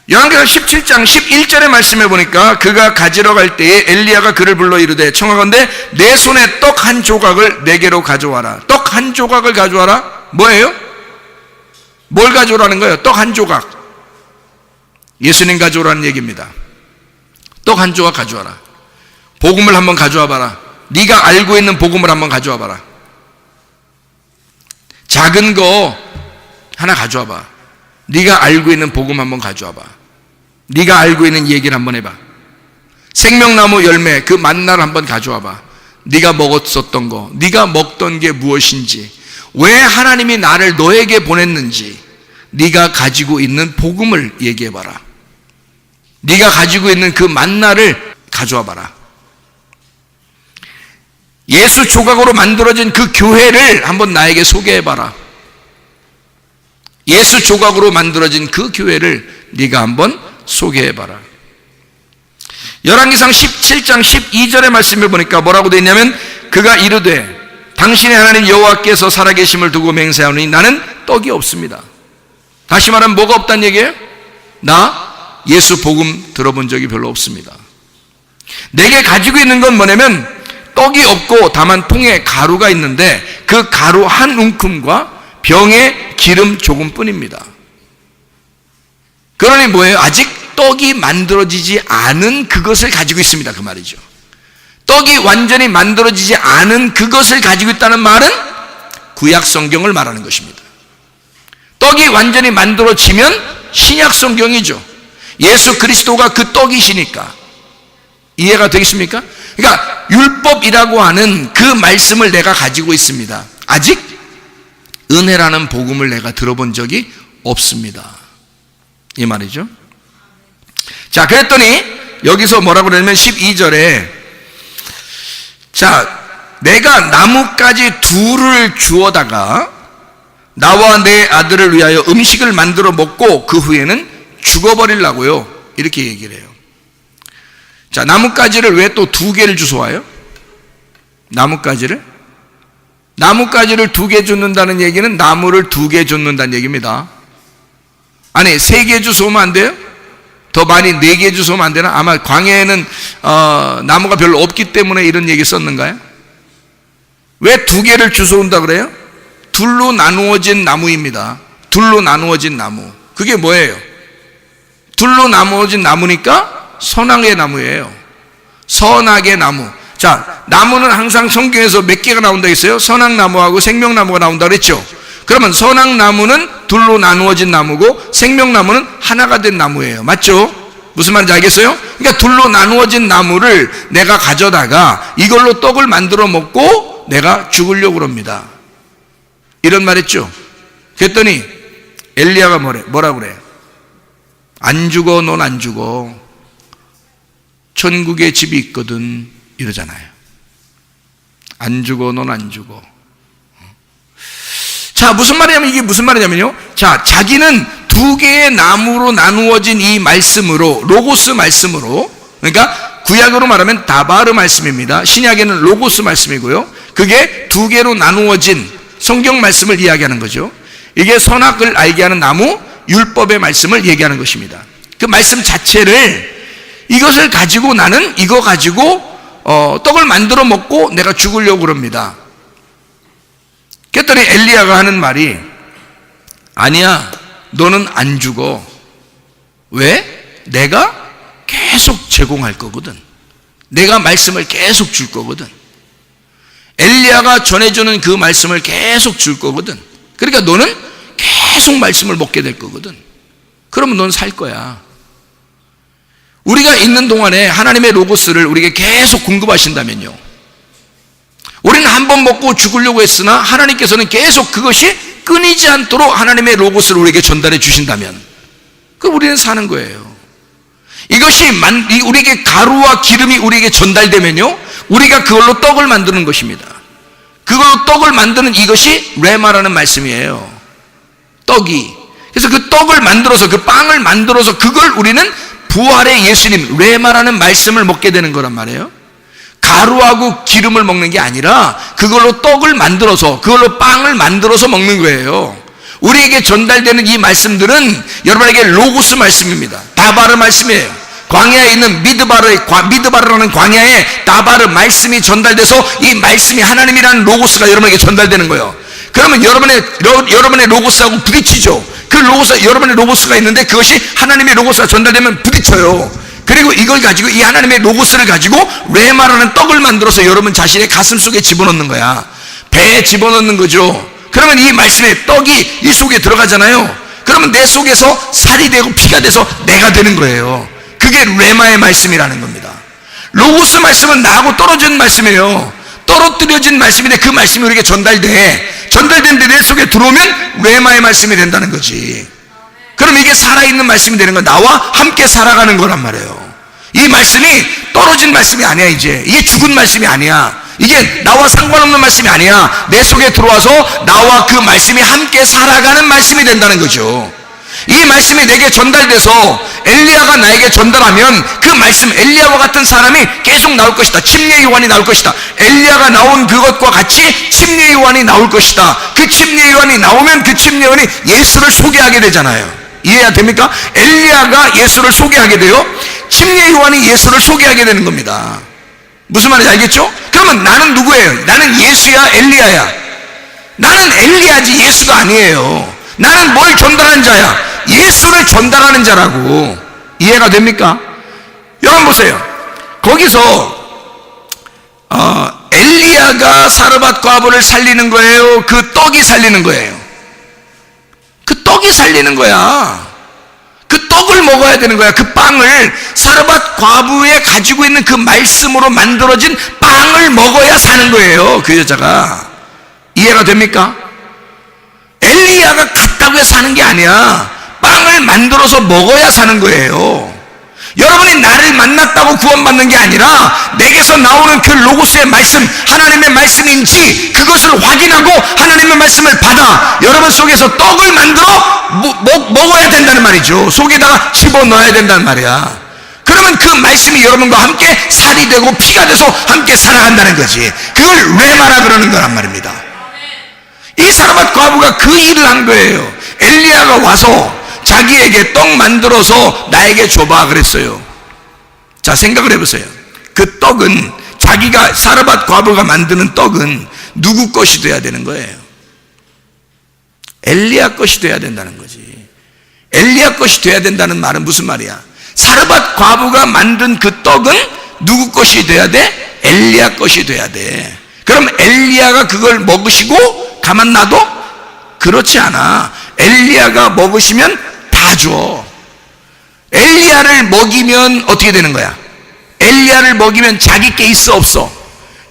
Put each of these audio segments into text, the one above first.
열왕기상 17장 11절의 말씀에 보니까 그가 가지러 갈 때에 엘리야가 그를 불러 이르되 청하건대 내 손에 떡 한 조각을 내게로 가져와라. 떡 한 조각을 가져와라. 뭐예요? 뭘 가져오라는 거예요? 떡 한 조각. 예수님 가져오라는 얘기입니다. 떡 한 조각 가져와라. 복음을 한번 가져와 봐라. 네가 알고 있는 복음을 한번 가져와 봐라. 작은 거 하나 가져와 봐. 네가 알고 있는 복음 한번 가져와 봐. 네가 알고 있는 얘기를 한번 해봐. 생명나무 열매 그 만나를 한번 가져와 봐. 네가 먹었었던 거, 네가 먹던 게 무엇인지, 왜 하나님이 나를 너에게 보냈는지 네가 가지고 있는 복음을 얘기해 봐라. 네가 가지고 있는 그 만나를 가져와 봐라. 예수 조각으로 만들어진 그 교회를 한번 나에게 소개해 봐라. 예수 조각으로 만들어진 그 교회를 네가 한번 소개해 봐라. 열왕기상 17장 12절의 말씀을 보니까 뭐라고 되어 있냐면 그가 이르되 당신의 하나님 여호와께서 살아계심을 두고 맹세하노니 나는 떡이 없습니다. 다시 말하면 뭐가 없다는 얘기예요? 나 예수 복음 들어본 적이 별로 없습니다. 내게 가지고 있는 건 뭐냐면 떡이 없고 다만 통에 가루가 있는데 그 가루 한 움큼과 병에 기름 조금뿐입니다. 그러니 뭐예요? 아직 떡이 만들어지지 않은 그것을 가지고 있습니다. 그 말이죠. 떡이 완전히 만들어지지 않은 그것을 가지고 있다는 말은 구약 성경을 말하는 것입니다. 떡이 완전히 만들어지면 신약 성경이죠. 예수 그리스도가 그 떡이시니까. 이해가 되겠습니까? 그러니까 율법이라고 하는 그 말씀을 내가 가지고 있습니다. 아직 은혜라는 복음을 내가 들어본 적이 없습니다. 이 말이죠. 자, 그랬더니 여기서 뭐라고 그러냐면 12절에 자, 내가 나뭇가지 둘을 주워다가 나와 내 아들을 위하여 음식을 만들어 먹고 그 후에는 죽어버리려고요. 이렇게 얘기를 해요. 자, 나뭇가지를 왜 또 두 개를 주워와요? 나뭇가지를 2개 줍는다는 얘기는 나무를 2개 줍는다는 얘기입니다. 아니 3개 주워오면 안 돼요? 더 많이 4개 주워오면 안 되나? 아마 광야에는 나무가 별로 없기 때문에 이런 얘기 썼는가요? 왜 2개를 주워온다 그래요? 둘로 나누어진 나무입니다. 둘로 나누어진 나무. 그게 뭐예요? 둘로 나누어진 나무니까 선악의 나무예요. 선악의 나무. 자, 나무는 항상 성경에서 몇 개가 나온다 했어요? 선악나무하고 생명나무가 나온다 그랬죠? 그러면 선악나무는 둘로 나누어진 나무고 생명나무는 하나가 된 나무예요. 맞죠? 무슨 말인지 알겠어요? 그러니까 둘로 나누어진 나무를 내가 가져다가 이걸로 떡을 만들어 먹고 내가 죽으려고 합니다. 이런 말 했죠? 그랬더니 엘리야가 뭐라 그래? 안 죽어, 넌 안 죽어. 천국에 집이 있거든. 이러잖아요. 안 죽어, 넌 안 죽어. 자, 무슨 말이냐면 이게 무슨 말이냐면요. 자, 자기는 2개의 나무로 나누어진 이 말씀으로, 로고스 말씀으로, 그러니까 구약으로 말하면 다바르 말씀입니다. 신약에는 로고스 말씀이고요. 그게 2개로 나누어진 성경 말씀을 이야기하는 거죠. 이게 선악을 알게 하는 나무, 율법의 말씀을 얘기하는 것입니다. 그 말씀 자체를 이것을 가지고 나는 이거 가지고 떡을 만들어 먹고 내가 죽으려고 합니다. 그랬더니 엘리야가 하는 말이 아니야, 너는 안 죽어. 왜? 내가 계속 제공할 거거든. 내가 말씀을 계속 줄 거거든. 엘리야가 전해주는 그 말씀을 계속 줄 거거든. 그러니까 너는 계속 말씀을 먹게 될 거거든. 그러면 넌 살 거야. 우리가 있는 동안에 하나님의 로고스를 우리에게 계속 공급하신다면요, 우리는 한 번 먹고 죽으려고 했으나 하나님께서는 계속 그것이 끊이지 않도록 하나님의 로고스를 우리에게 전달해 주신다면 그럼 우리는 사는 거예요. 이것이 우리에게 가루와 기름이 우리에게 전달되면요, 우리가 그걸로 떡을 만드는 것입니다. 그걸로 떡을 만드는 이것이 레마라는 말씀이에요. 떡이. 그래서 그 떡을 만들어서, 그 빵을 만들어서 그걸 우리는 부활의 예수님, 레마라는 말씀을 먹게 되는 거란 말이에요. 가루하고 기름을 먹는 게 아니라 그걸로 떡을 만들어서, 그걸로 빵을 만들어서 먹는 거예요. 우리에게 전달되는 이 말씀들은 여러분에게 로고스 말씀입니다. 다바르 말씀이에요. 광야에 있는 미드바르라는 광야에 다바르 말씀이 전달돼서 이 말씀이 하나님이라는 로고스가 여러분에게 전달되는 거예요. 그러면 여러분의 로고스하고 부딪히죠. 그 여러분의 로고스가 있는데 그것이 하나님의 로고스가 전달되면 부딪혀요. 그리고 이걸 가지고 이 하나님의 로고스를 가지고 레마라는 떡을 만들어서 여러분 자신의 가슴 속에 집어넣는 거야. 배에 집어넣는 거죠. 그러면 이 말씀의 떡이 이 속에 들어가잖아요. 그러면 내 속에서 살이 되고 피가 돼서 내가 되는 거예요. 그게 레마의 말씀이라는 겁니다. 로고스 말씀은 나하고 떨어진 말씀이에요. 떨어뜨려진 말씀인데 그 말씀이 우리에게 전달되는데 내 속에 들어오면 레마의 말씀이 된다는 거지. 그럼 이게 살아있는 말씀이 되는 거야. 나와 함께 살아가는 거란 말이에요. 이 말씀이 떨어진 말씀이 아니야. 이게 죽은 말씀이 아니야. 이게 나와 상관없는 말씀이 아니야. 내 속에 들어와서 나와 그 말씀이 함께 살아가는 말씀이 된다는 거죠. 이 말씀이 내게 전달돼서 엘리야가 나에게 전달하면 그 말씀, 엘리야와 같은 사람이 계속 나올 것이다. 침례 요한이 나올 것이다. 엘리야가 나온 그것과 같이 침례 요한이 나올 것이다. 그 침례 요한이 나오면 그 침례 요한이 예수를 소개하게 되잖아요. 이해가 됩니까? 엘리야가 예수를 소개하게 돼요. 침례 요한이 예수를 소개하게 되는 겁니다. 무슨 말인지 알겠죠? 그러면 나는 누구예요? 나는 예수야, 엘리야야? 나는 엘리야지 예수가 아니에요. 나는 뭘 전달하는 자야? 예수를 전달하는 자라고. 이해가 됩니까? 여러분 보세요. 거기서 엘리야가 사르밧 과부를 살리는 거예요? 그 떡이 살리는 거예요? 그 떡이 살리는 거야. 그 떡을 먹어야 되는 거야. 그 빵을, 사르밧 과부에 가지고 있는 그 말씀으로 만들어진 빵을 먹어야 사는 거예요. 그 여자가. 이해가 됩니까? 엘리야가 갔다고 해서 사는 게 아니야. 빵을 만들어서 먹어야 사는 거예요. 여러분이 나를 만났다고 구원받는 게 아니라 내게서 나오는 그 로고스의 말씀, 하나님의 말씀인지 그것을 확인하고 하나님의 말씀을 받아 여러분 속에서 떡을 만들어 먹어야 된다는 말이죠. 속에다가 집어넣어야 된다는 말이야. 그러면 그 말씀이 여러분과 함께 살이 되고 피가 돼서 함께 살아간다는 거지. 그걸 레마라 그러는 거란 말입니다. 이 사르밧 과부가 그 일을 한 거예요. 엘리야가 와서 자기에게 떡 만들어서 나에게 줘봐 그랬어요. 자, 생각을 해보세요. 그 떡은, 자기가, 사르밧 과부가 만드는 떡은 누구 것이 돼야 되는 거예요? 엘리야 것이 돼야 된다는 거지. 엘리야 것이 돼야 된다는 말은 무슨 말이야? 사르밧 과부가 만든 그 떡은 누구 것이 돼야 돼? 엘리야 것이 돼야 돼. 그럼 엘리야가 그걸 먹으시고 가만 놔둬? 그렇지 않아. 엘리야가 먹으시면 다 줘. 엘리야를 먹이면 어떻게 되는 거야? 엘리야를 먹이면 자기 게 있어 없어?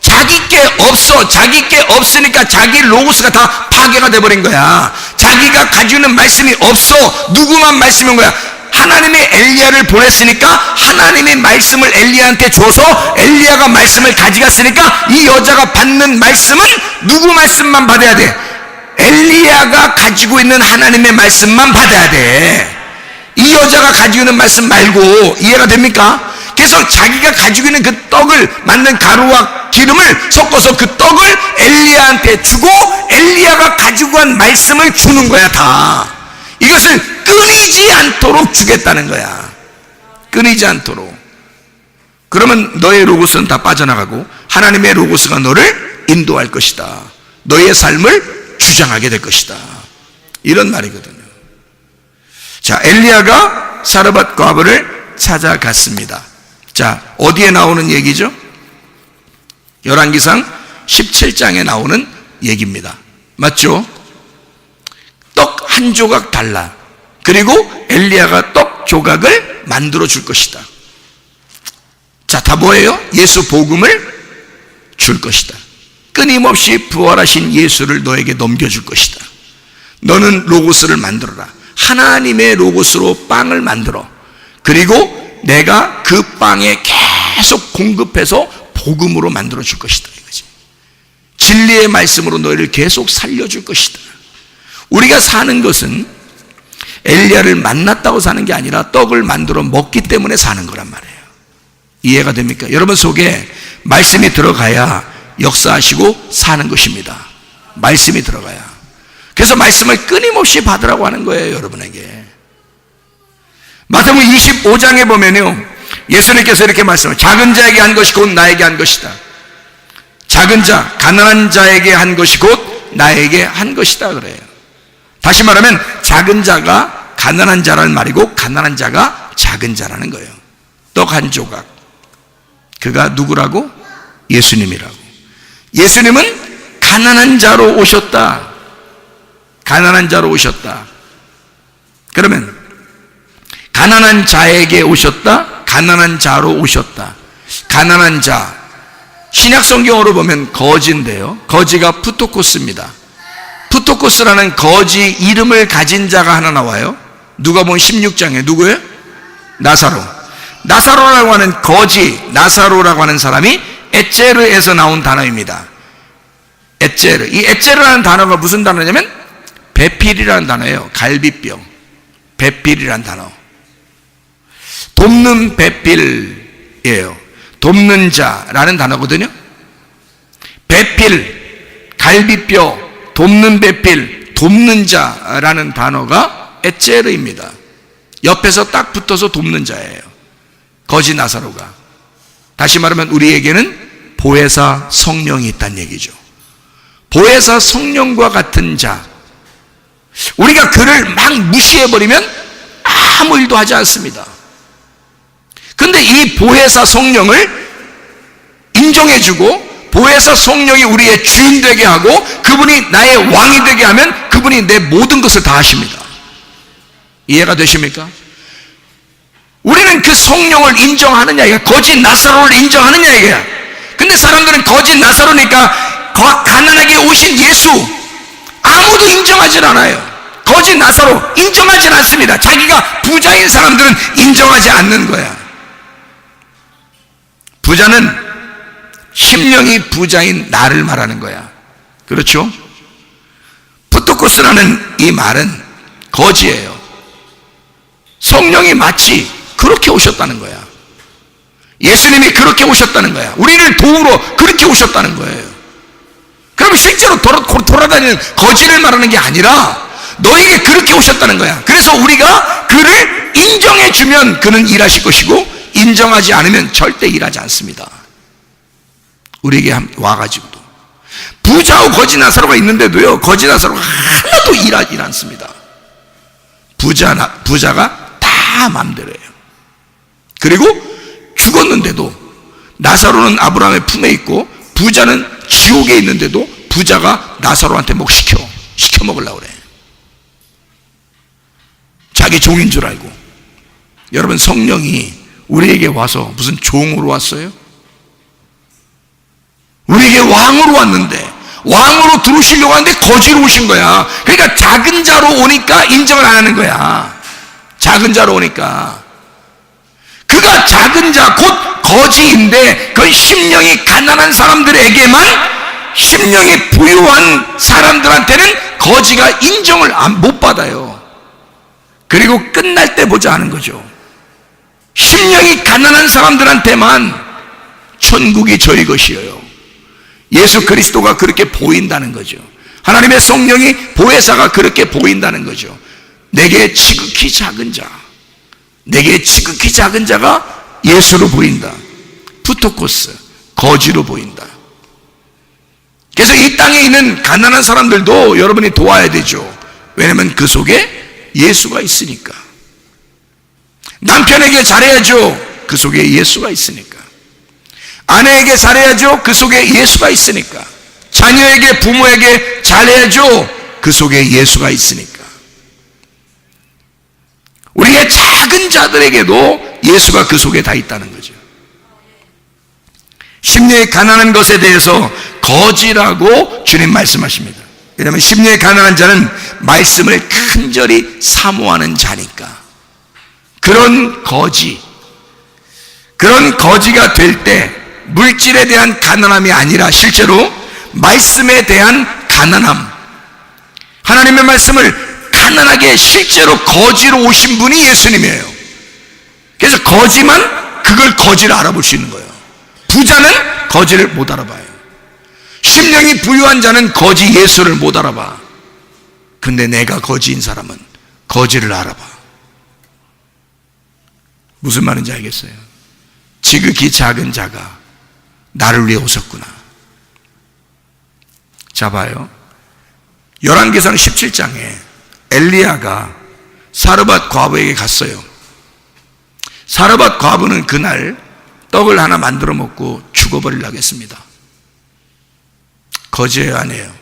자기 게 없어. 자기 게 없으니까 자기 로고스가 다 파괴가 돼버린 거야. 자기가 가지고 있는 말씀이 없어. 누구만 말씀인 거야? 하나님이 엘리야를 보냈으니까 하나님의 말씀을 엘리야한테 줘서 엘리야가 말씀을 가져갔으니까 이 여자가 받는 말씀은 누구 말씀만 받아야 돼? 엘리야가 가지고 있는 하나님의 말씀만 받아야 돼. 이 여자가 가지고 있는 말씀 말고. 이해가 됩니까? 그래서 자기가 가지고 있는 그 떡을 만든 가루와 기름을 섞어서 그 떡을 엘리야한테 주고 엘리야가 가지고 간 말씀을 주는 거야. 다 이것을 끊이지 않도록 주겠다는 거야. 끊이지 않도록. 그러면 너의 로고스는 다 빠져나가고 하나님의 로고스가 너를 인도할 것이다. 너의 삶을 주장하게 될 것이다. 이런 말이거든요. 자, 엘리야가 사르밧 과부를 찾아갔습니다. 자, 어디에 나오는 얘기죠? 열왕기상 17장에 나오는 얘기입니다. 맞죠? 떡 한 조각 달라. 그리고 엘리야가 떡 조각을 만들어 줄 것이다. 자, 다 뭐예요? 예수 복음을 줄 것이다. 끊임없이 부활하신 예수를 너에게 넘겨줄 것이다. 너는 로고스를 만들어라. 하나님의 로고스로 빵을 만들어. 그리고 내가 그 빵에 계속 공급해서 복음으로 만들어 줄 것이다. 이거지. 진리의 말씀으로 너희를 계속 살려줄 것이다. 우리가 사는 것은 엘리야를 만났다고 사는 게 아니라 떡을 만들어 먹기 때문에 사는 거란 말이에요. 이해가 됩니까? 여러분 속에 말씀이 들어가야 역사하시고 사는 것입니다. 말씀이 들어가야. 그래서 말씀을 끊임없이 받으라고 하는 거예요, 여러분에게. 마태복음 25장에 보면요, 예수님께서 이렇게 말씀을, 작은 자에게 한 것이 곧 나에게 한 것이다. 작은 자, 가난한 자에게 한 것이 곧 나에게 한 것이다 그래요. 다시 말하면 작은 자가 가난한 자라는 말이고, 가난한 자가 작은 자라는 거예요. 떡 한 조각, 그가 누구라고? 예수님이라고. 예수님은 가난한 자로 오셨다. 가난한 자로 오셨다. 그러면 가난한 자에게 오셨다, 가난한 자로 오셨다. 가난한 자, 신약 성경으로 보면 거지인데요, 거지가 푸토코스입니다. 푸토코스라는 거지 이름을 가진 자가 하나 나와요. 누가복음 16장에 누구예요? 나사로. 나사로라고 하는 거지, 나사로라고 하는 사람이 에체르에서 나온 단어입니다. 에체르. 이 에체르라는 단어가 무슨 단어냐면 배필이라는 단어예요. 갈비뼈. 배필이라는 단어. 돕는 배필이에요. 돕는 자라는 단어거든요. 배필, 갈비뼈, 돕는 배필, 돕는 자라는 단어가 에체르입니다. 옆에서 딱 붙어서 돕는 자예요. 거지 나사로가. 다시 말하면 우리에게는 보혜사 성령이 있다는 얘기죠. 보혜사 성령과 같은 자, 우리가 그를 막 무시해버리면 아무 일도 하지 않습니다. 근데 이 보혜사 성령을 인정해주고 보혜사 성령이 우리의 주인 되게 하고 그분이 나의 왕이 되게 하면 그분이 내 모든 것을 다 하십니다. 이해가 되십니까? 우리는 그 성령을 인정하느냐, 이게 거짓 나사로를 인정하느냐 이게야. 근데 사람들은 거짓 나사로니까 가난하게 오신 예수 아무도 인정하지 않아요. 거짓 나사로 인정하지 않습니다. 자기가 부자인 사람들은 인정하지 않는 거야. 부자는 심령이 부자인 나를 말하는 거야. 그렇죠? 푸토코스라는 이 말은 거지예요. 성령이 마치 그렇게 오셨다는 거야. 예수님이 그렇게 오셨다는 거야. 우리를 도우러 그렇게 오셨다는 거예요. 그럼 실제로 돌아다니는 거지를 말하는 게 아니라 너에게 그렇게 오셨다는 거야. 그래서 우리가 그를 인정해주면 그는 일하실 것이고 인정하지 않으면 절대 일하지 않습니다. 우리에게 와가지고도 부자와 거지 나사로가 있는데도요, 거지 나사로가 하나도 일하지 않습니다. 부자가 다 맘대로 해요. 그리고 죽었는데도 나사로는 아브라함의 품에 있고 부자는 지옥에 있는데도 부자가 나사로한테 시켜 먹으려고 그래. 자기 종인 줄 알고. 여러분, 성령이 우리에게 와서 무슨 종으로 왔어요? 우리에게 왕으로 왔는데, 왕으로 들어오시려고 하는데 거지로 오신 거야. 그러니까 작은 자로 오니까 인정을 안 하는 거야. 작은 자로 오니까. 그가 작은 자, 곧 거지인데 그 심령이 가난한 사람들에게만, 심령이 부유한 사람들한테는 거지가 인정을 못 받아요. 그리고 끝날 때 보자 하는 거죠. 심령이 가난한 사람들한테만 천국이 저희 것이에요. 예수 그리스도가 그렇게 보인다는 거죠. 하나님의 성령이 보혜사가 그렇게 보인다는 거죠. 내게 지극히 작은 자, 내게 지극히 작은 자가 예수로 보인다. 푸토코스, 거지로 보인다. 그래서 이 땅에 있는 가난한 사람들도 여러분이 도와야 되죠. 왜냐하면 그 속에 예수가 있으니까. 남편에게 잘해야죠. 그 속에 예수가 있으니까. 아내에게 잘해야죠. 그 속에 예수가 있으니까. 자녀에게, 부모에게 잘해야죠. 그 속에 예수가 있으니까. 우리의 작은 자들에게도 예수가 그 속에 다 있다는 거죠. 심령이 가난한 것에 대해서 거지라고 주님 말씀하십니다. 왜냐하면 심령이 가난한 자는 말씀을 간절히 사모하는 자니까. 그런 거지가 될 때 물질에 대한 가난함이 아니라 실제로 말씀에 대한 가난함, 하나님의 말씀을 가난하게 실제로 거지로 오신 분이 예수님이에요. 그래서 거지만 그걸 거지를 알아볼 수 있는 거예요. 부자는 거지를 못 알아봐요. 심령이 부유한 자는 거지 예수를 못 알아봐. 근데 내가 거지인 사람은 거지를 알아봐. 무슨 말인지 알겠어요? 지극히 작은 자가 나를 위해 오셨구나. 자, 봐요. 열왕기상 17장에 엘리야가 사르밧 과부에게 갔어요. 사르밧 과부는 그날 떡을 하나 만들어 먹고 죽어버리려고 했습니다. 거지예요, 아니에요?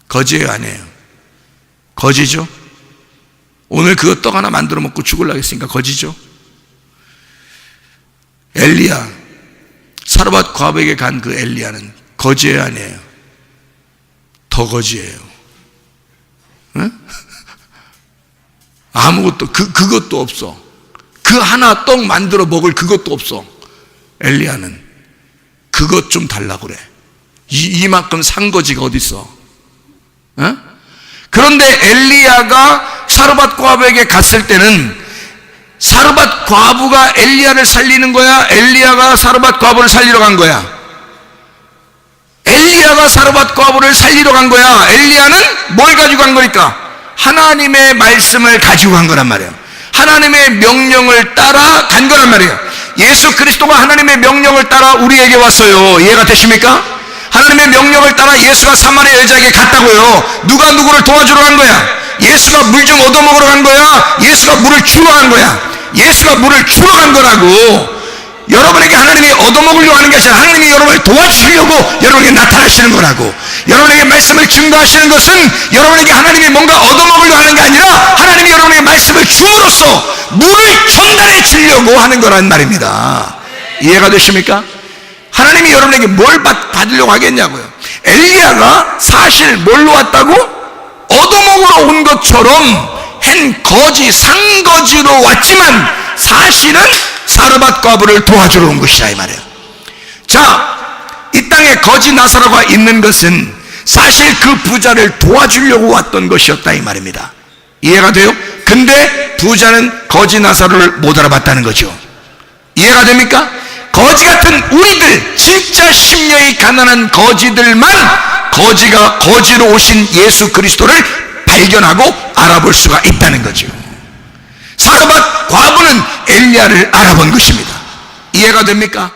거지예요, 아니에요? 거지죠? 오늘 그거 떡 하나 만들어 먹고 죽으려고 했으니까 거지죠? 엘리야, 사르밧 과부에게 간 그 엘리야는 거지예요, 아니에요? 더 거지예요. 응? 아무것도 그것도 없어. 그 하나 떡 만들어 먹을 그것도 없어. 엘리야는 그것 좀 달라고 그래. 이만큼 산거지가 어딨어? 응? 그런데 엘리야가 사르밧 과부에게 갔을 때는 사르밧 과부가 엘리야를 살리는 거야? 엘리야가 사르밧 과부를 살리러 간 거야? 엘리야가 사르밧 과부를 살리러 간 거야. 엘리야는 뭘 가지고 간 거니까? 하나님의 말씀을 가지고 간 거란 말이에요. 하나님의 명령을 따라 간 거란 말이에요. 예수 그리스도가 하나님의 명령을 따라 우리에게 왔어요. 이해가 되십니까? 하나님의 명령을 따라 예수가 사마리아 여자에게 갔다고요. 누가 누구를 도와주러 간 거야? 예수가 물 좀 얻어먹으러 간 거야? 예수가 물을 주러 간 거야? 예수가 물을 주러 간 거라고. 여러분에게 하나님이 얻어먹으려고 하는 게 아니라 하나님이 여러분을 도와주시려고 여러분에게 나타나시는 거라고. 여러분에게 말씀을 증거하시는 것은 여러분에게 하나님이 뭔가 얻어먹으려고 하는 게 아니라 하나님이 여러분에게 말씀을 주어로서 물을 전달해 주려고 하는 거란 말입니다. 이해가 되십니까? 하나님이 여러분에게 뭘 받으려고 하겠냐고요. 엘리야가 사실 뭘로 왔다고? 얻어먹으러 온 것처럼 한 거지, 상거지로 왔지만 사실은 사르밧 과부를 도와주러 온 것이다 이 말이에요. 자, 이 땅에 거지 나사로가 있는 것은 사실 그 부자를 도와주려고 왔던 것이었다 이 말입니다. 이해가 돼요? 근데 부자는 거지 나사로를 못 알아봤다는 거죠. 이해가 됩니까? 거지 같은 우리들, 진짜 심령이 가난한 거지들만 거지로 오신 예수 그리스도를 발견하고 알아볼 수가 있다는 거죠. 사르밧 과부는 엘리야를 알아본 것입니다. 이해가 됩니까?